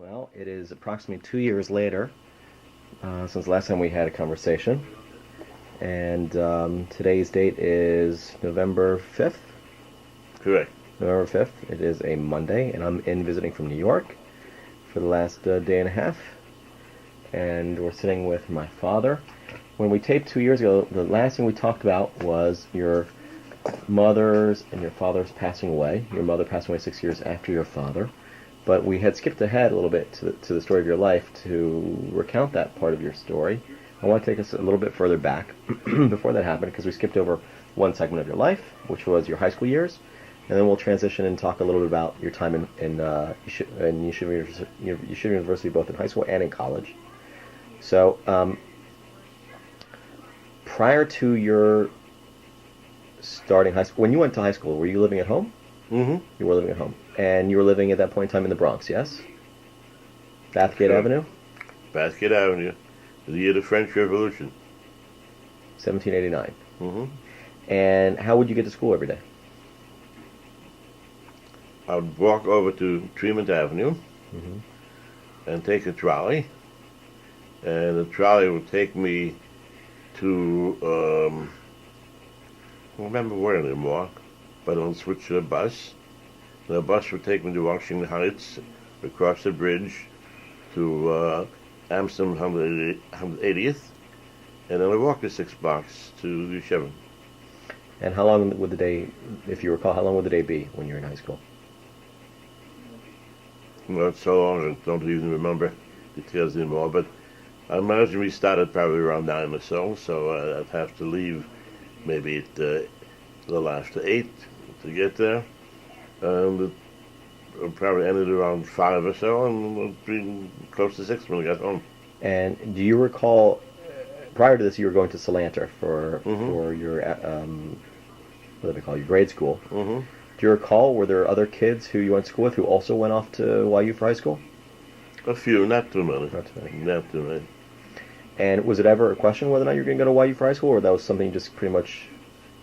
Well, it is approximately 2 years later since the last time we had a conversation, and today's date is November 5th. Correct. November 5th. It is a Monday, and I'm in visiting from New York for the last day and a half, and we're sitting with my father. When we taped 2 years ago, the last thing we talked about was your mother's and your father's passing away. Your mother passed away 6 years after your father. But we had skipped ahead a little bit to the story of your life to recount that part of your story. I want to take us a little bit further back before that happened, because we skipped over one segment of your life, which was your high school years, and then we'll transition and talk a little bit about your time in Yeshiva University, both in high school and in college. So, prior to your starting high school, when you went to high school, were you living at home? Mm-hmm. You were living at home. And you were living at that point in time in the Bronx, yes? Bathgate Avenue? Bathgate Avenue. The year of the French Revolution. 1789. Mm-hmm. And how would you get to school every day? I would walk over to Tremont Avenue and take a trolley. And the trolley would take me to, I don't remember where anymore, but I'll switch to a bus. The bus would take me to Washington Heights, across the bridge to Amsterdam 180th, and then I walked the 6 blocks to Yeshiva. And how long would the day, if you recall, how long would the day be when you were in high school? Well, it's so long I don't even remember details anymore, but I imagine we started probably around 9 or so I'd have to leave maybe at a little after 8 to get there. And it probably ended around 5 or so, and it was pretty close to 6 when we got home. And do you recall, prior to this, you were going to Salanter for your, what do they call it, your grade school. Mm-hmm. Do you recall, were there other kids who you went to school with who also went off to YU for high school? A few, not too many. Not too many. Not too many. And was it ever a question whether or not you were going to go to YU for high school, or that was something just pretty much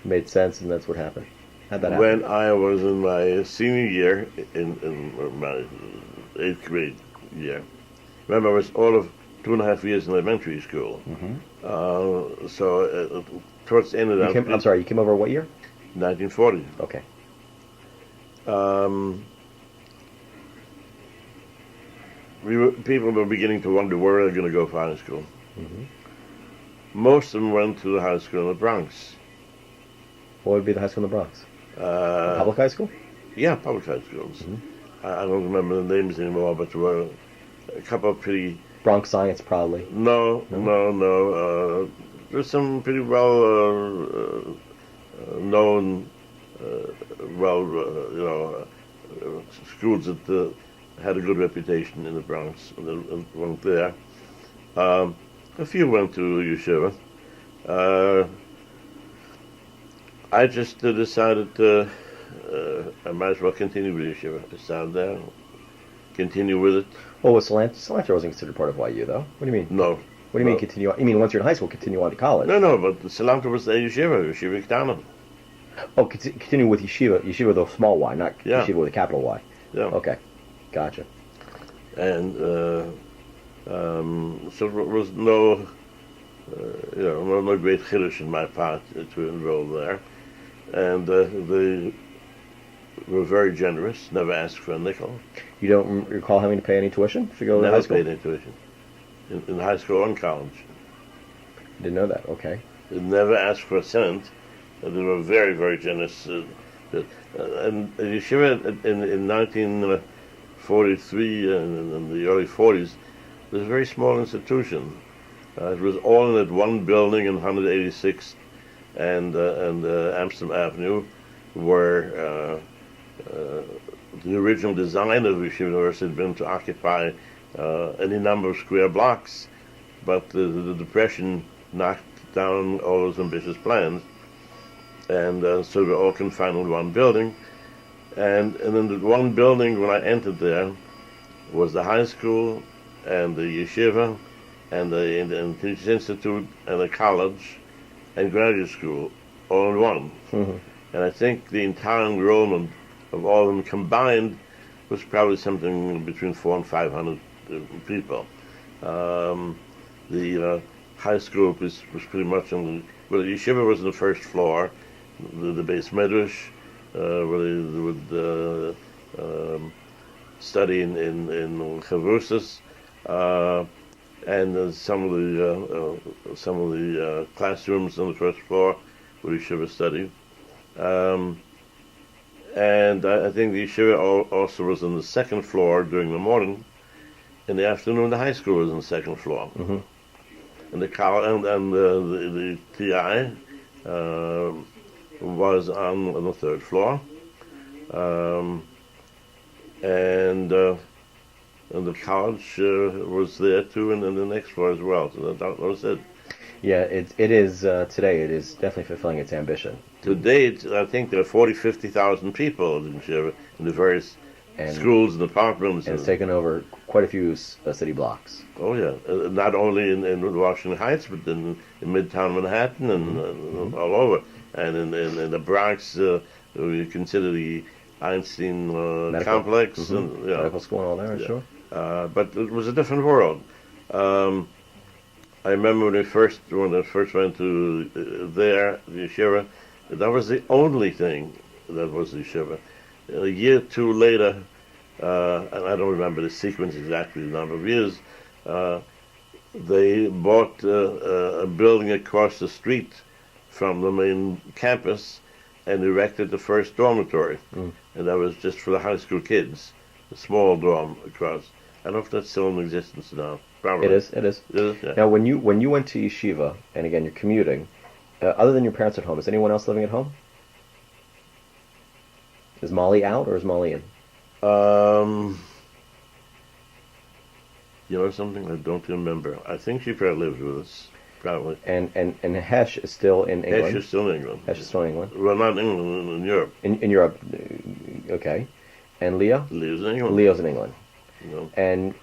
made sense and that's what happened? How'd that happen? When I was in my senior year, in my 8th grade year, remember I was all of 2.5 years in elementary school. Mm-hmm. So towards the end of that... I'm sorry, you came over what year? 1940. Okay. People were beginning to wonder where they're going to go for high school. Mm-hmm. Most of them went to the high school in the Bronx. What would be the high school in the Bronx? Public high school? Yeah, public high schools. Mm-hmm. I don't remember the names anymore, but there were a couple of pretty... Bronx Science, probably. No. There's some pretty well known, schools that had a good reputation in the Bronx. And went there. A few went to Yeshiva. I just decided I might as well continue with Yeshiva. I started there, continue with it. Well, was Salanter wasn't considered part of YU, though? What do you mean? No. What do you mean continue on? You mean once you're in high school, continue on to college? No, but Salanter was the Yeshiva K'tana. Oh, continue with Yeshiva with a small y, not Yeshiva with a capital Y. Yeah. Okay, gotcha. And so there was no great chiddush in my part to enroll there. And they were very generous, never asked for a nickel. You don't recall having to pay any tuition to go to high school? Never paid any tuition. In high school or in college. I didn't know that, okay. They never asked for a cent. They were very, very generous. And Yeshiva in 1943 and in the early 40s was a very small institution. It was all in that one building in 186th and Amsterdam Avenue, where the original design of Yeshiva University had been to occupy any number of square blocks, but the Depression knocked down all those ambitious plans, and so we were all confined in one building. And in the one building, when I entered there, was the high school and the yeshiva and the Teachers Institute and the college and graduate school all in one. Mm-hmm. And I think the entire enrollment of all of them combined was probably something between 400 and 500 people. The high school was pretty much on the, well, the yeshiva was on the first floor, the base medrash, where they would study in chavrusas, and some of the classrooms on the first floor where yeshiva studied. And I think the yeshiva also was on the second floor during the morning. In the afternoon, the high school was on the second floor. Mm-hmm. And the college and the TI was on the third floor. And the college was there too, and then the next floor as well. So that was it. Yeah, it is today. It is definitely fulfilling its ambition. To date, I think there are 50,000 people in the various schools and apartments. And it's taken over quite a few city blocks. Oh yeah, not only in Washington Heights, but in Midtown Manhattan and all over, and in the Bronx, we consider the Einstein complex and medical school and all that. Sure. But it was a different world. I remember when I first went to the yeshiva, that was the only thing that was the yeshiva. A year or two later, and I don't remember the sequence exactly, the number of years, they bought a building across the street from the main campus and erected the first dormitory. And that was just for the high school kids, a small dorm across. I don't know if that's still in existence now. Probably. It is. Yeah. Now, when you went to yeshiva, and again, you're commuting, other than your parents at home, is anyone else living at home? Is Molly out, or is Molly in? You know something? I don't remember. I think she probably lives with us. Probably. And Hesh is still in England? Hesh is still in England. Hesh is still in England? Well, not in England, in Europe. In Europe, okay. And Leah? Leah's in England. Leo's in England. No. And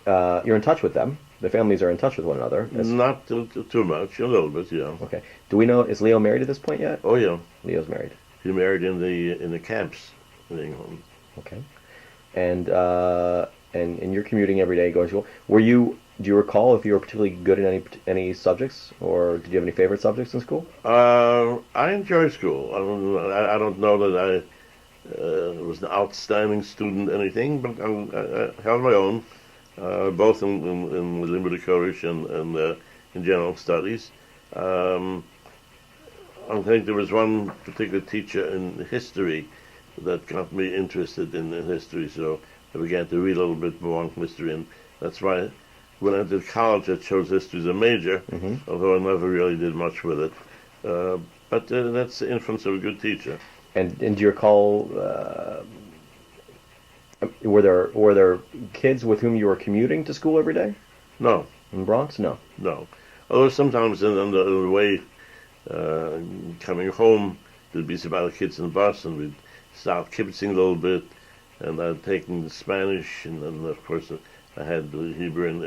you're in touch with them? The families are in touch with one another? Not too much, a little bit, yeah. Okay. Do we know, is Leo married at this point yet? Oh, yeah. Leo's married. He married in the camps in England. Okay. And you're commuting every day going to school. Do you recall if you were particularly good in any subjects, or did you have any favorite subjects in school? I enjoyed school. I don't know that I was an outstanding student, anything, but I held my own, both in Limud Kodesh and in general studies. I think there was one particular teacher in history that got me interested in history, so I began to read a little bit more on history, and that's why when I did college I chose history as a major, although I never really did much with it. But that's the influence of a good teacher. And do you recall, were there kids with whom you were commuting to school every day? No. In the Bronx? No. No. Although sometimes on the way coming home, there'd be some other kids in the bus, and we'd start kibitzing a little bit, and I'd taken Spanish, and then of course I had the Hebrew in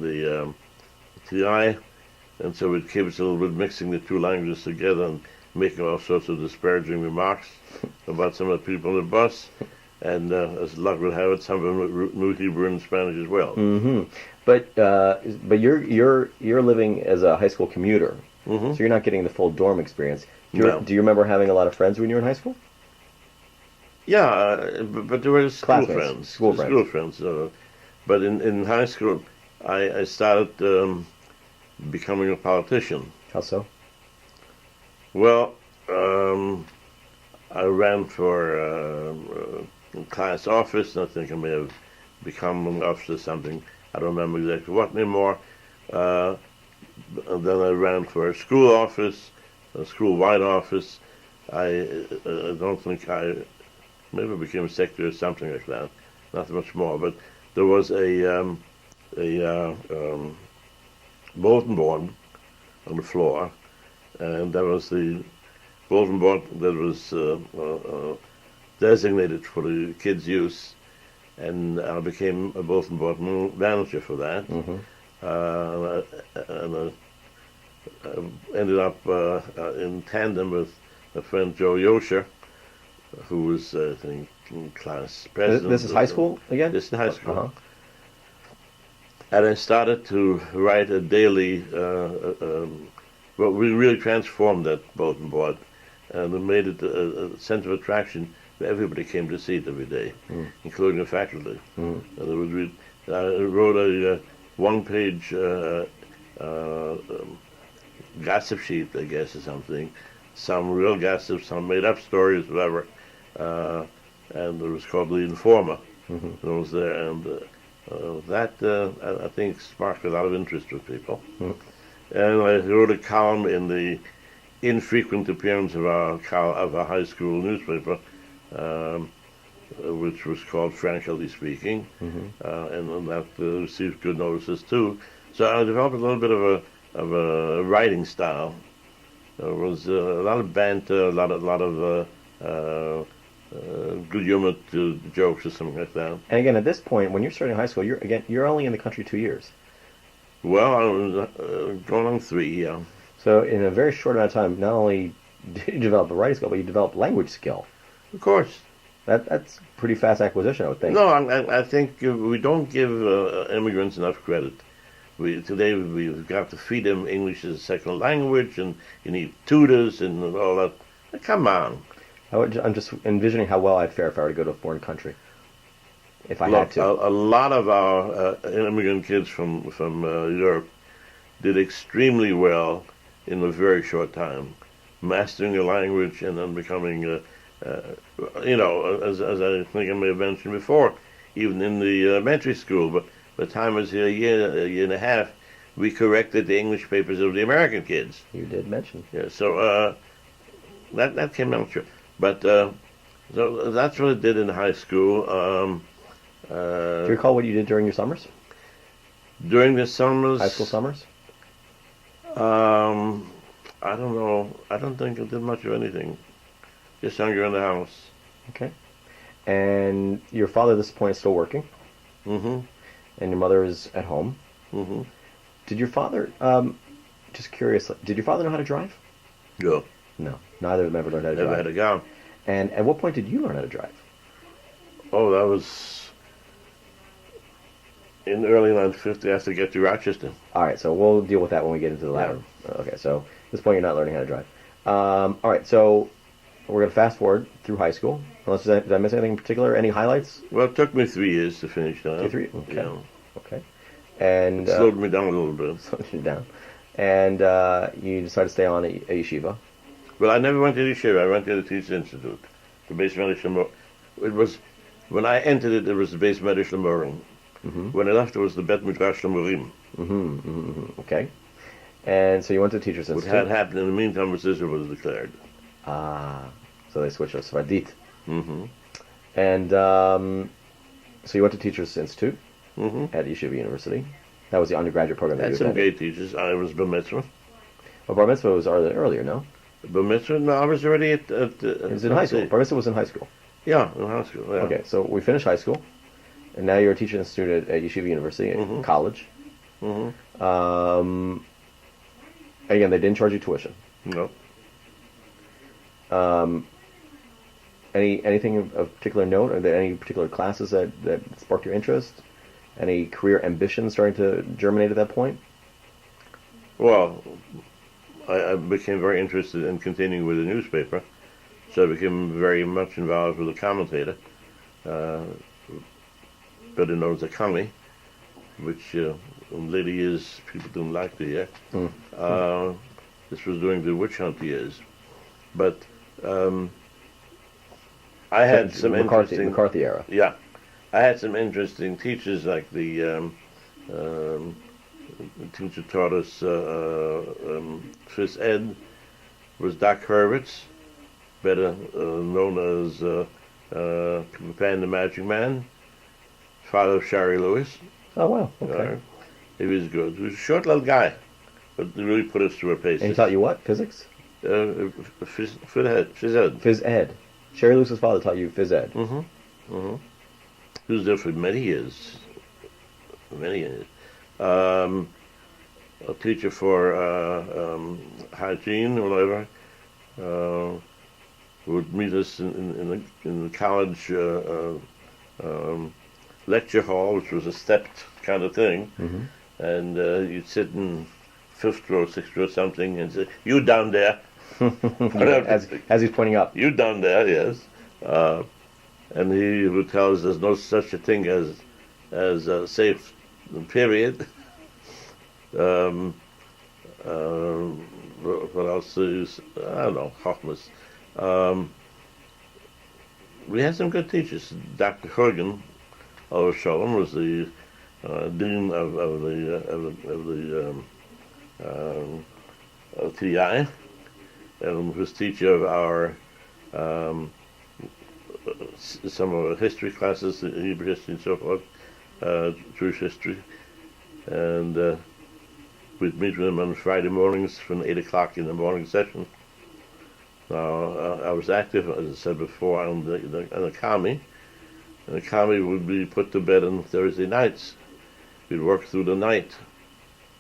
the TI, and so we'd kibitz a little bit, mixing the two languages together and making all sorts of disparaging remarks about some of the people on the bus. And as luck would have it, some of them knew Hebrew and Spanish as well. Mm-hmm. But you're living as a high school commuter, so you're not getting the full dorm experience. Do you remember having a lot of friends when you were in high school? Yeah, but there were school friends. School friends. But in high school, I started becoming a politician. How so? Well, I ran for class office, and I think I may have become an officer or something. I don't remember exactly what anymore. And then I ran for a school office, a school-wide office. I don't think maybe I became a secretary or something like that. Not much more, but there was a bulletin board on the floor, and that was the bulletin board that was designated for the kids' use, and I became a bulletin board manager for that. And I ended up in tandem with a friend, Joe Yosher, who was, I think, class president. This is high school again? This is high school. And I started to write a daily, well, we really transformed that bulletin board, and we made it a center of attraction where everybody came to see it every day, including the faculty. I wrote a one-page gossip sheet, I guess, or something. Some real gossip, some made-up stories, whatever. And it was called The Informer. It was there, and that, I think, sparked a lot of interest with people. And I wrote a column in the infrequent appearance of our high school newspaper, which was called Frankly Speaking, and that received good notices too. So I developed a little bit of a writing style. There was a lot of banter, a lot of good humored jokes or something like that. And again, at this point, when you're starting high school, you're only in the country 2 years. Well, I was going on 3, yeah. So in a very short amount of time, not only did you develop a writing skill, but you developed language skill. Of course. That's pretty fast acquisition, I would think. No, I think we don't give immigrants enough credit. Today we've got to feed them English as a second language, and you need tutors and all that. Come on. I'm just envisioning how well I'd fare if I were to go to a foreign country. If I Look, had to. A lot of our immigrant kids from Europe did extremely well in a very short time, mastering the language and then becoming, as I think I may have mentioned before, even in the elementary school. But by the time I was here a year and a half, we corrected the English papers of the American kids. You did mention. Yeah, so that came out true. But so that's what I did in high school. Do you recall what you did during your summers? During the summers? High school summers? I don't know. I don't think I did much of anything. Just hung around the house. Okay. And your father at this point is still working? Mm-hmm. And your mother is at home? Mm-hmm. Did your father, just curious, did your father know how to drive? No. No. Neither of them ever learned how to drive. Never had a gun. And at what point did you learn how to drive? Oh, that was in the early 1950s after I get to Rochester. All right, so we'll deal with that when we get into the latter. Yeah. Okay, so at this point you're not learning how to drive. All right, so we're going to fast forward through high school. Did I miss anything in particular? Any highlights? Well, it took me 3 years to finish that. 3? Okay. Yeah. Okay. And it slowed me down a little bit. Slowed you down. And you decided to stay on at yeshiva. Well, I never went to yeshiva. I went to the Teachers Institute, the Beis Medrash Lemorim. It was, when I entered it, it was the Beis Medrash Lemorim. Mm-hmm. When I left, it was the Bet Midrash Lemorim. Okay. And so you went to the Teachers Institute. What had happened in the meantime was Israel was declared. So they switched to Svardit. Mm-hmm. And so you went to Teachers Institute at Yeshiva University. That was the undergraduate program. I had some gay teachers. I was Bar Mitzvah. Well, Bar Mitzvah was earlier, no? Bar Mitzvah? No, I was already at it was in high school. Bar Mitzvah was in high school. Yeah, in high school. Yeah. Okay, so we finished high school, and now you're a teacher and student at Yeshiva University, college. Mm-hmm. Again, they didn't charge you tuition. No. Anything of particular note? Are there any particular classes that sparked your interest? Any career ambitions starting to germinate at that point? Well, I became very interested in continuing with the newspaper, so I became very much involved with the commentator, better known as a commie, which in later years people didn't like to hear. This was during the witch hunt years. But I had some McCarthy era. Yeah. I had some interesting teachers, like the teacher taught us phys ed was Doc Hurwitz, better known as Pan the Magic Man, father of Shari Lewis. Oh, wow. Okay. He was good. He was a short little guy, but he really put us through our paces. And he taught you what? Physics? Phys ed. Phys ed. Shari Lewis's father taught you phys ed. He was there for many years. Many years. A teacher for hygiene or whatever would meet us in the college lecture hall, which was a stepped kind of thing. Mm-hmm. And you'd sit in fifth row, sixth row, something, and say, "You down there?" as he's pointing up. "You down there?" Yes. And he would tell us there's no such a thing as a safe period. What else is, I don't know, Chochmas. We had some good teachers. Dr. Hogan, Shalom, was the dean of TI, and was teacher of our some of our history classes, Hebrew history and so forth, Jewish history, and we'd meet with him on Friday mornings from 8 o'clock in the morning session. Now, I was active, as I said before, on the Kami, and the Kami would be put to bed on Thursday nights. We'd work through the night,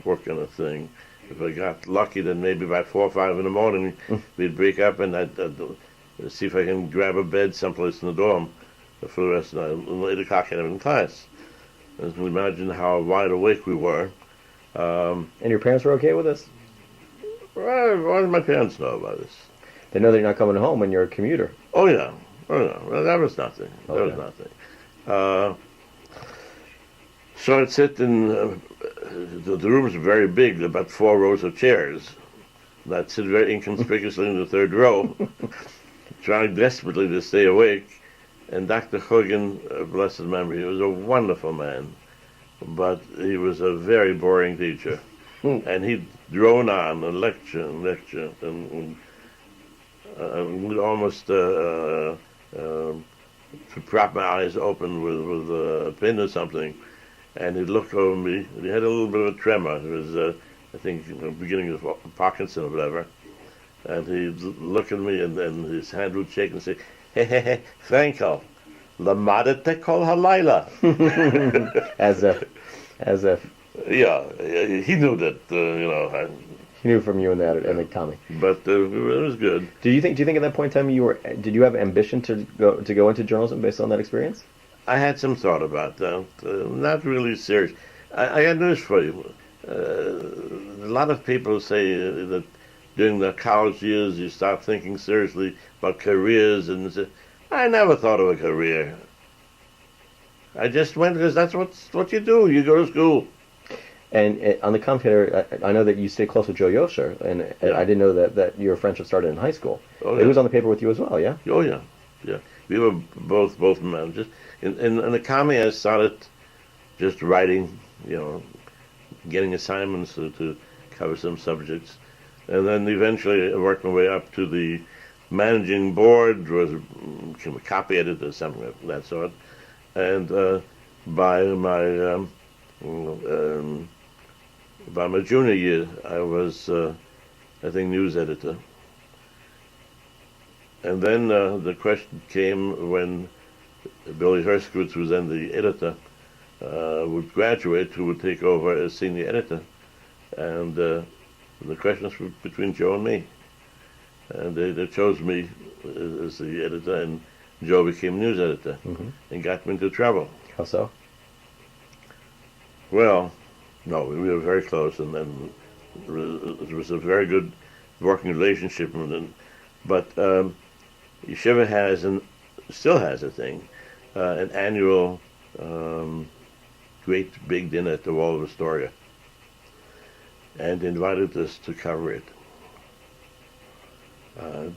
work on a thing. If I got lucky, then maybe by 4 or 5 in the morning, we'd break up and I'd see if I can grab a bed someplace in the dorm for the rest of the night. At 8 o'clock, I'd have in class. You can imagine how wide awake we were. And your parents were okay with this? Well, why did my parents know about this? They know that you're not coming home when you're a commuter. Oh, yeah. Well, that was nothing. Okay. That was nothing. So I'd sit in, the rooms were very big, about 4 rows of chairs. And I'd sit very inconspicuously in the third row, trying desperately to stay awake. And Dr. Hogan, blessed memory, he was a wonderful man, but he was a very boring teacher. And he'd drone on and lecture, and would almost prop my eyes open with a pin or something, and he'd look over me. And he had a little bit of a tremor. It was, I think, the beginning of Parkinson or whatever. And he'd look at me, and then his hand would shake and say, "Hey, Frankel, lamadete kol halayla." As if. Yeah, he knew that, He knew from you and the Kami. But it was good. Do you think at that point in time did you have ambition to go into journalism based on that experience? I had some thought about that. Not really serious. I got news for you. A lot of people say that during the college years you start thinking seriously about careers, and I never thought of a career. I just went because that's what you do. You go to school. And on the commentator, I know that you stay close with Joe Yosher, and Yeah. I didn't know that your friendship started in high school. Oh, He yeah. was on the paper with you as well, yeah? Oh, yeah. We were both managers. In the Kami, I started just writing, getting assignments to cover some subjects. And then eventually I worked my way up to the managing board, became a copy editor, something of that sort. And by my junior year, I was, I think, news editor. And then the question came when Billy Herskowitz, who was then the editor, would graduate, who would take over as senior editor. And the question was between Joe and me. And they chose me as the editor, and Joe became news editor, and got me into trouble. How so? Well, no, we were very close, and then it was a very good working relationship. But Yeshiva has, and still has a thing, an annual great big dinner at the Wall of Astoria, and invited us to cover it.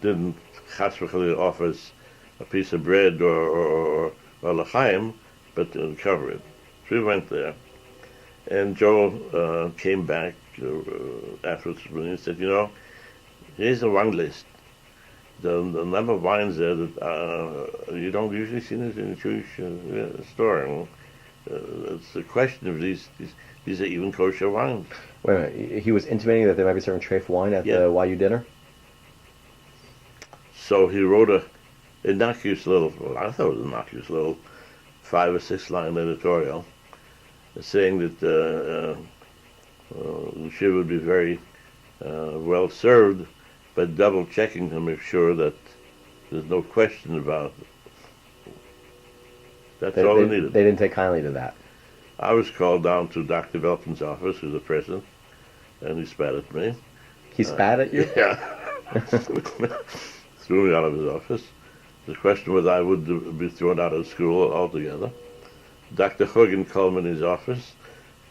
Didn't chas v'chalil offer us a piece of bread or l'chaim, but to cover it. So we went there. And Joe came back afterwards and he said, here's the wine list. The number of wines there that you don't usually see this in a Jewish store. It's a question of these are even kosher wines. Wait a minute. He was intimating that they might be serving treif wine at the YU dinner? So he wrote a innocuous little, I thought it was innocuous little 5 or 6 line editorial saying that she would be very well served, but double checking to make sure that there's no question about it. That's all they needed. They didn't take kindly to that. I was called down to Dr. Velton's office, who's the president, and he spat at me. He spat at you? Yeah. Threw me out of his office. The question was I would be thrown out of school altogether. Dr. Hogan called me in his office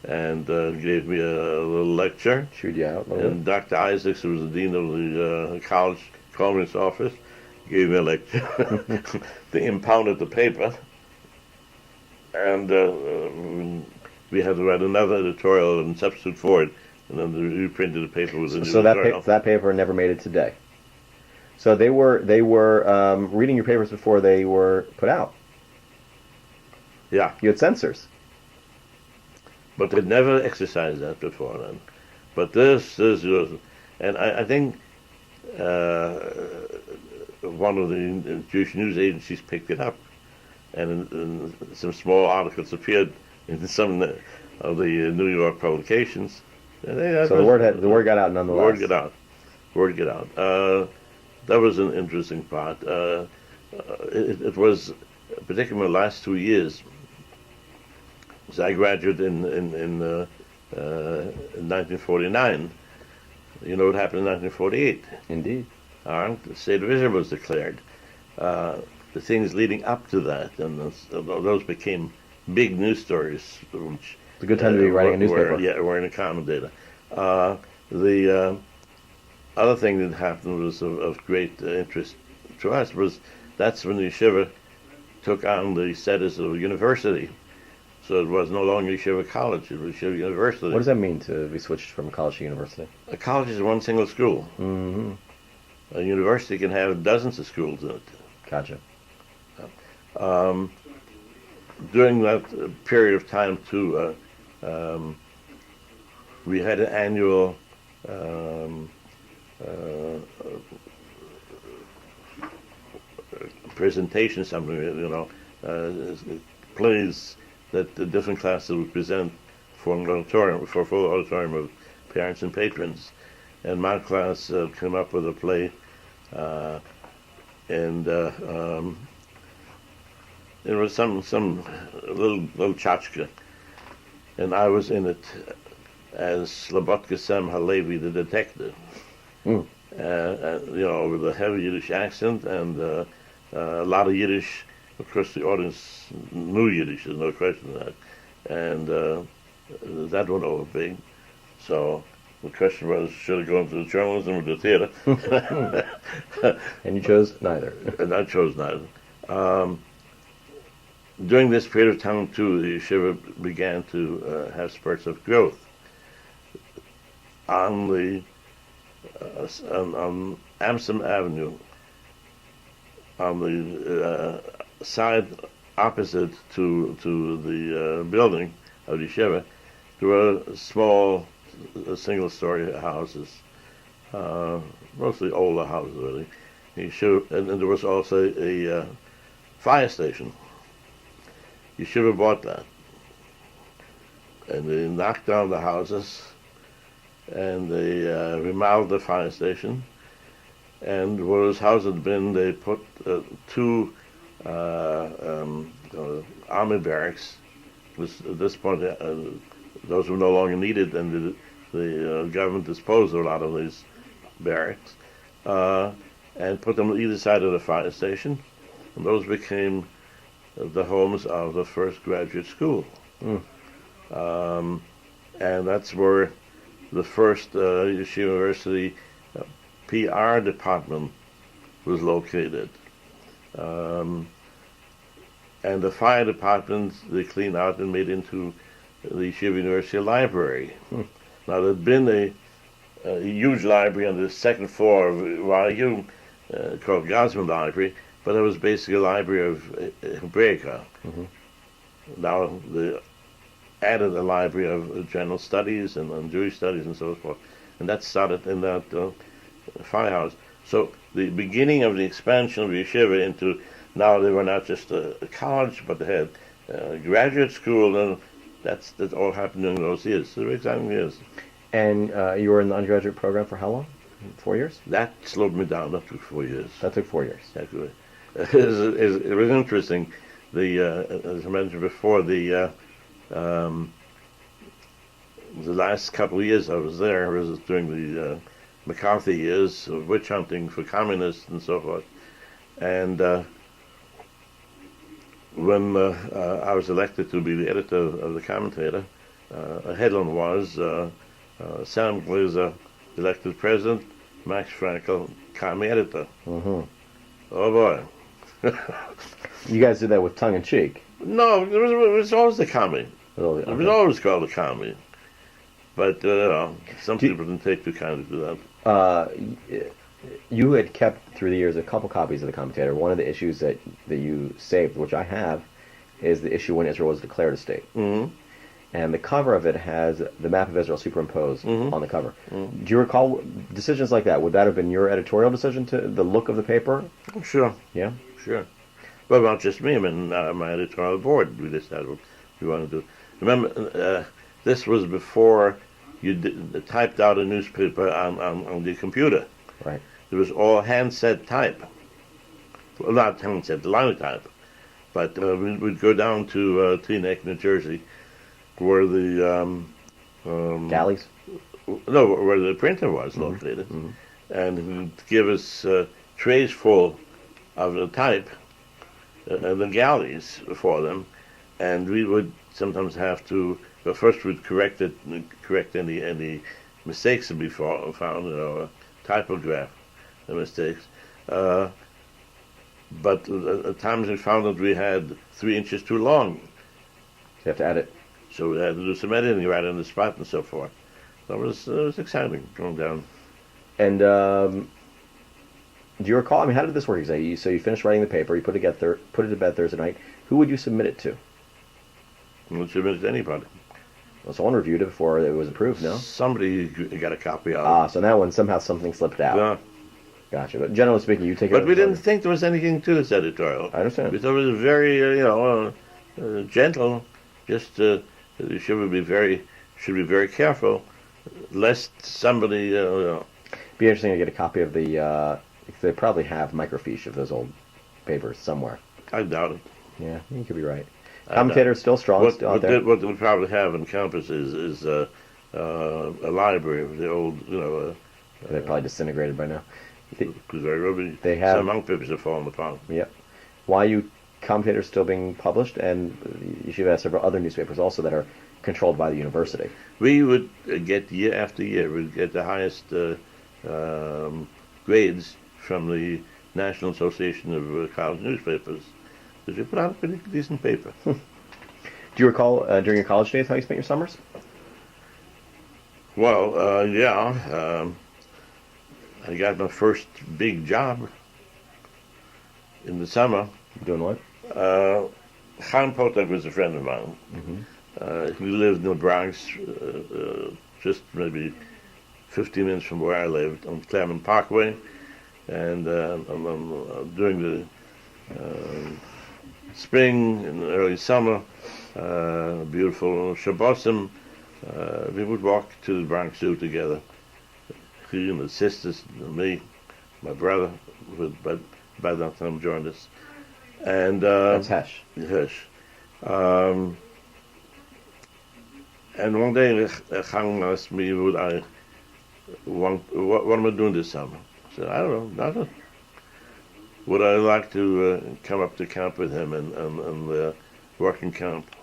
and gave me a little lecture. Chewed you out a little And Dr. Isak, who was the dean of the college, called me in his office, gave me a lecture. They impounded the paper, and we had to write another editorial and substitute for it, and then they reprinted the paper with a new So editorial. that paper never made it today. So they were reading your papers before they were put out. Yeah, You had censors. but they'd never exercised that before then. But this was, and I think one of the Jewish news agencies picked it up, and some small articles appeared in some of the New York publications. So the word got out nonetheless. Word get out. That was an interesting part. It was, particularly in the last 2 years. So I graduated in 1949. You know what happened in 1948? Indeed. The state of Israel was declared. The things leading up to that, and those became big news stories. Which, It's a good time to be writing a newspaper. We're in a commentator. The other thing that happened was of great interest to us was that's when the yeshiva took on the status of a university. So it was no longer Yeshiva College, it was Yeshiva University. What does that mean to be switched from college to university? A college is one single school. Mm-hmm. A university can have dozens of schools in it. Gotcha. During that period of time, too, we had an annual presentation, something, plays that the different classes would present for an auditorium, for a full auditorium of parents and patrons. And my class came up with a play, and it was some little tchotchke, and I was in it as Slabotka Sam Halevi, the detective. Mm. With a heavy Yiddish accent and a lot of Yiddish. Of course, the audience knew Yiddish, there's no question of that. And that went over big. So the question was, should I go into the journalism or the theater? And you chose neither. And I chose neither. During this period of time, too, the yeshiva began to have spurts of growth. On Amsterdam Avenue, on the side opposite to the building of the yeshiva, there were small single-story houses, mostly older houses, really. And there was also a fire station. Yeshiva bought that, and they knocked down the houses, and they remodeled the fire station. And where those houses had been, they put two army barracks. At this point, those were no longer needed, and the government disposed of a lot of these barracks, and put them on either side of the fire station. And those became the homes of the first graduate school. Mm. And that's where the first Yeshiva University PR department was located. And the fire department they cleaned out and made into the Yeshiva University Library. Hmm. Now there'd been a huge library on the second floor of YU called Gosman Library, but it was basically a library of Hebraica. Mm-hmm. Now they added a library of general studies and Jewish studies and so forth, and that started in that firehouse. So the beginning of the expansion of yeshiva into, now they were not just a college, but they had graduate school, and that's all happened during those years. So exciting years. And you were in the undergraduate program for how long? 4 years? That slowed me down. That took 4 years. That took 4 years. It was interesting. As I mentioned before, the The last couple of years I was there was during the McCarthy years of witch hunting for communists and so forth. And when I was elected to be the editor of the Commentator, a headline was Sam Glazer elected president, Max Frankel commie editor. Mm-hmm. Oh boy. You guys did that with tongue in cheek. No, it was always the commie. Okay. It was always called a commie. But some people didn't take too kindly to that. You had kept through the years a couple copies of the Commentator. One of the issues that you saved, which I have, is the issue when Israel was declared a state. Mm-hmm. And the cover of it has the map of Israel superimposed Mm-hmm. on the cover. Mm-hmm. Do you recall decisions like that? Would that have been your editorial decision to the look of the paper? Sure. Yeah? Sure. Well, not just me. I mean, my editorial board, we decided what we wanted to do. Remember, this was before you typed out a newspaper on the computer. Right. It was all handset type. Well, not handset, linotype. But we'd go down to Teaneck, New Jersey, where the... Galleys? No, where the printer was located. Mm-hmm. And he'd give us trays full of the type and the galleys for them. And we would sometimes have to... Well, first we'd correct any mistakes that we found, typograph mistakes. But at times we found that we had 3 inches too long. You have to edit. So we had to do some editing right on the spot and so forth. That was exciting going down. And do you recall, I mean, how did this work exactly? So you finished writing the paper, you put it to bed Thursday night. Who would you submit it to? We'll submit it to anybody. Well, someone reviewed it before it was approved, no? Somebody got a copy of it. So that one, somehow something slipped out. Yeah. Gotcha. But generally speaking, you take it. But we didn't think there was anything to this editorial. I understand. We thought it was very, gentle. Just you should be very careful, lest somebody. Be interesting to get a copy of the. They probably have microfiche of those old papers somewhere. I doubt it. Yeah, you could be right. Commentator is still strong, still out there. What we probably have on campus is a library of the old, They're probably disintegrated by now. because They have- some monk papers have fallen apart. Yep. YU Commentator is still being published, and you should have several other newspapers also that are controlled by the university. We would get year after year, we'd get the highest grades from the National Association of College Newspapers, because we put out a pretty decent paper. Do you recall during your college days how you spent your summers? Well, yeah. I got my first big job in the summer. Doing what? Chaim Potok was a friend of mine. Mm-hmm. He lived in the Bronx, just maybe 15 minutes from where I lived, on Claremont Parkway. And during the spring and early summer, beautiful Shabbosim, we would walk to the Bronx Zoo together. He and his sisters, and me, my brother, who by that time joined us. And That's Hesh. Hesh. And one day, Chaim asked me, what am I doing this summer? I said, I don't know, nothing. Would I like to come up to camp with him and work in camp?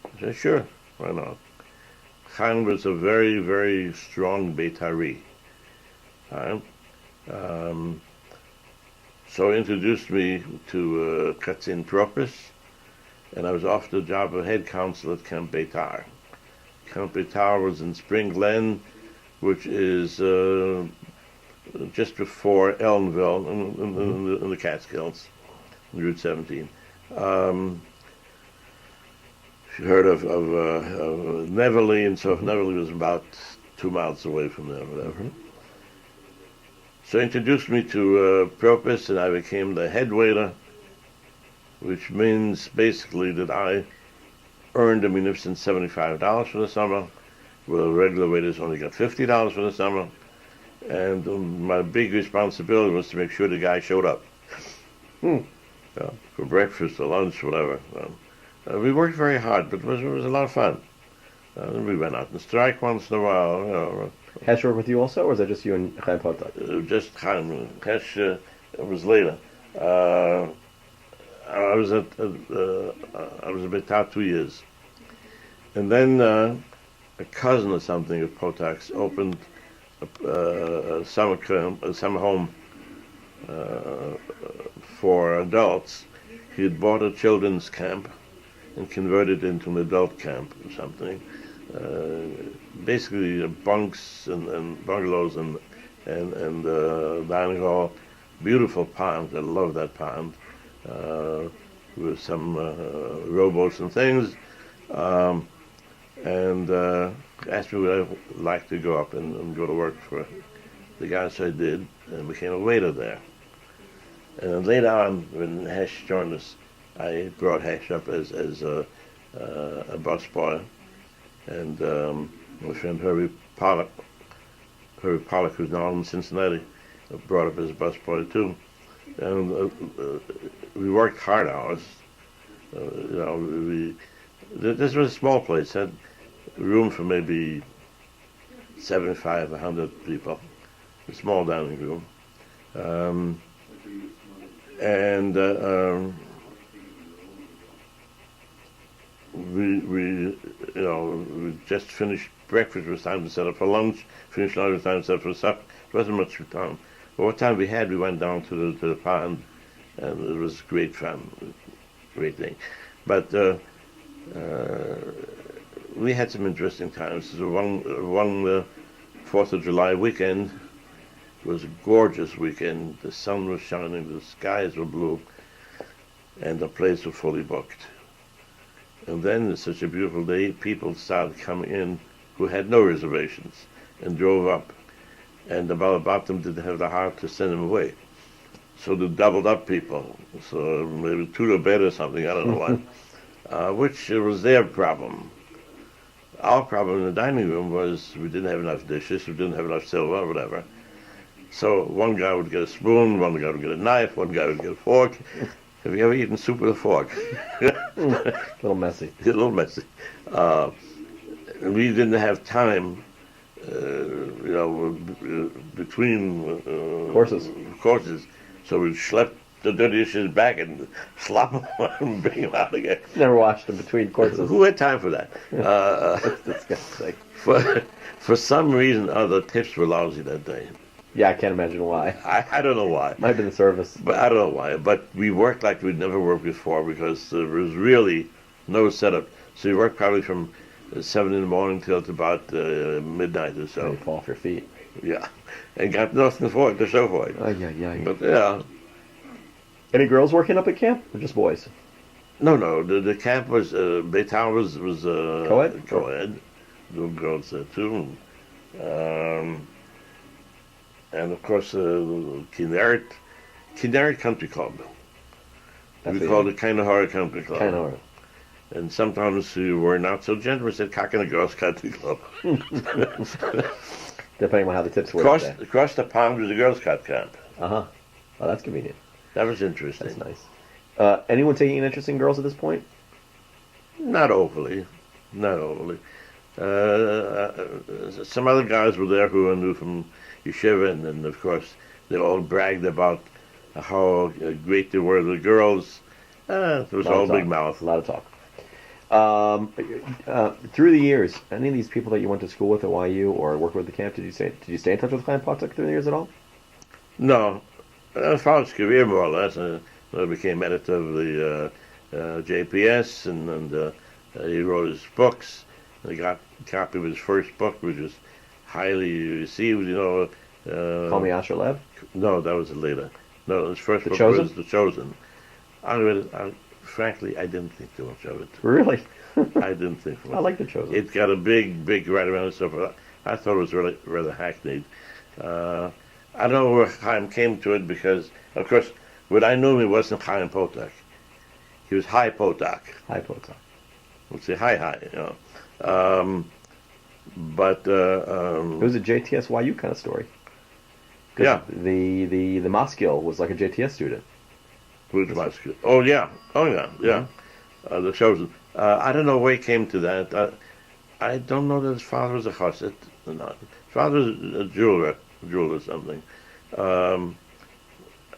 I said, sure, why not? Chaim was a very, very strong Beitari. So he introduced me to Katzin Propis, and I was offered the job of head counsel at Camp Beitar. Camp Beitar was in Spring Glen, which is just before Ellenville in the Catskills, Route 17. If you heard of Neverly and so, Neverly was about 2 miles away from there, whatever. Mm-hmm. So he introduced me to Propis, and I became the head waiter, which means basically that I earned a munificent $75 for the summer, where regular waiters only got $50 for the summer. And my big responsibility was to make sure the guy showed up. For breakfast or lunch, whatever. We worked very hard, but it was a lot of fun. We went out and strike once in a while. Hesh work with you also, or is that just you and Chaim Potak? Just Chaim. Hesh was later. I was at bequeathed 2 years, and then a cousin or something of Potak's opened a summer camp, a summer home for adults. He had bought a children's camp and converted it into an adult camp or something. Basically, bunks and bungalows and dining hall. Beautiful pond. I love that pond. With some rowboats and things. And asked me would I like to go up and go to work for the guy. So I did, and became a waiter there. And then later on, when Hesh joined us, I brought Hesh up as a busboy, and my friend Herbie Pollock, who's now in Cincinnati, brought up as a busboy too. And we worked hard hours. This was a small place, had room for maybe 75, 100 people, a small dining room. We just finished breakfast. It was time to set up for lunch. Finished lunch, it was time to set up for supper. It wasn't much time. But what time we had, we went down to the pond, and it was great fun, great thing. But we had some interesting times. So one 4th of July weekend was a gorgeous weekend. The sun was shining, the skies were blue, and the place was fully booked. And then, it's such a beautiful day, people started coming in who had no reservations and drove up. And the Baal Batim didn't have the heart to send them away. So they doubled up people. So maybe 2 to bed or something, I don't know what. Which was their problem. Our problem in the dining room was we didn't have enough dishes, we didn't have enough silver, or whatever. So one guy would get a spoon, one guy would get a knife, one guy would get a fork. Have you ever eaten soup with a fork? A little messy. A little messy. We didn't have time, between courses. So we schlepped the dirty dishes back and slop them and bring them out again. Never washed them between courses. Who had time for that? That's disgusting. For some reason, the tips were lousy that day. Yeah, I can't imagine why. I don't know why. Might have been the service. But I don't know why. But we worked like we'd never worked before because there was really no setup. So you worked probably from 7 in the morning till about midnight or so. You fall off your feet. Yeah. And got nothing for it to show for it. Yeah. But yeah. Any girls working up at camp, or just boys? No. The camp was Beitar was co-ed. Co-ed. The girls there too. And of course, Kinneret Country Club. We called it Kinahara Country Club. Kinahara. And sometimes we were not so generous at Cock and the Girls Country Club. Depending on how the tips were. Across the pond was the Girls Scout camp. Oh, that's convenient. That was interesting. That's nice. Anyone taking an interest in girls at this point? Not overly. Some other guys were there who I knew from Yeshiva, and of course they all bragged about how great they were, the girls. It was all big mouth. A lot of talk. Through the years, any of these people that you went to school with at YU or worked with at the camp, did you stay in touch with Chaim Potak through the years at all? No. I followed his career more or less. I became editor of the JPS, and he wrote his books. I got a copy of his first book, which was highly received, Call Me Asher Lev? No, that was later. No, his first book Chosen? was The Chosen. I read it. Frankly, I didn't think too much of it. Really? I didn't think much. I like The Chosen. It got a big right around stuff. I thought it was really rather hackneyed. I don't know where Chaim came to it because, of course, what I knew he wasn't Chaim Potak. He was High Potak. High Potak. We'll say high, but it was a JTS YU kind of story. Yeah. The Moskil was like a JTS student. Who's Moskil? Oh yeah. The Chosen. I don't know where he came to that. I don't know that his father was a chassid. No. His father was a jeweler or something.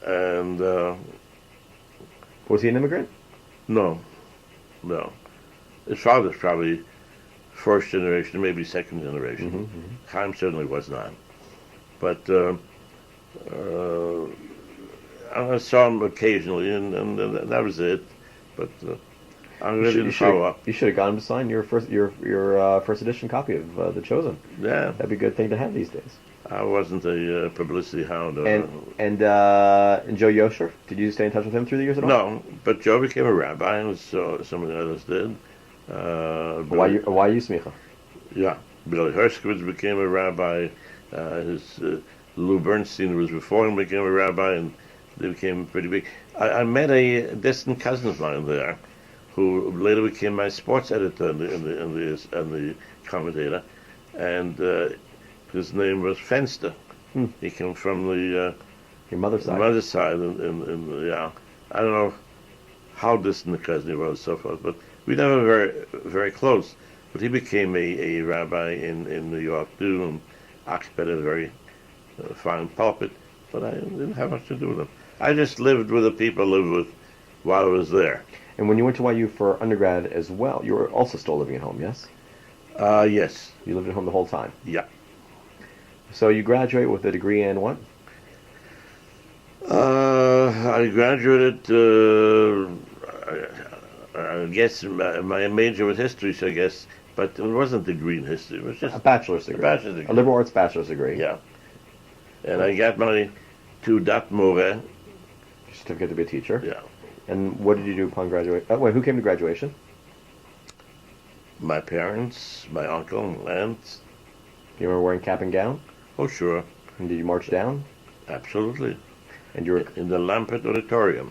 And Was he an immigrant? no. His father's probably first generation, maybe second generation. Chaim certainly was not. But I saw him occasionally, and that was it. But I really didn't follow up. You should have gotten him to sign your first first edition copy of The Chosen. Yeah, That'd be a good thing to have these days. I wasn't a publicity hound. And Joe Yosher, did you stay in touch with him through the years at all? No, but Joe became a rabbi, and so some of the others did. Why you smicha? Yeah, Billy Hershkovitz became a rabbi. Lou Bernstein was before him, became a rabbi, and they became pretty big. I met a distant cousin of mine there, who later became my sports editor and the commentator, and his name was Fenster. He came from the Your mother's side. mother's side, yeah. I don't know how distant the cousin he was, and so forth, but we never were very close. But he became a rabbi in New York too, and occupied a very fine pulpit. But I didn't have much to do with him. I just lived with the people I lived with while I was there. And when you went to YU for undergrad as well, you were also still living at home, yes? Yes. You lived at home the whole time. Yeah. So you graduate with a degree in what? I graduated, I guess my major was history, so I guess, but it wasn't a degree in history. It was just A bachelor's degree. A liberal arts bachelor's degree. Yeah. And I got my two dat more. Certificate to be a teacher. Yeah. And what did you do upon graduation? Wait, who came to graduation? My parents, my uncle, my aunt. Do you remember wearing cap and gown? Oh, sure. And did you march down? Absolutely. And you were, In the Lampert Auditorium.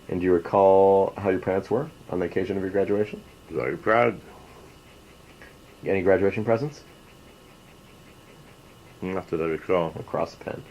and do you recall how your parents were on the occasion of your graduation? Very proud. Any graduation presents? Not that I recall. A cross pen.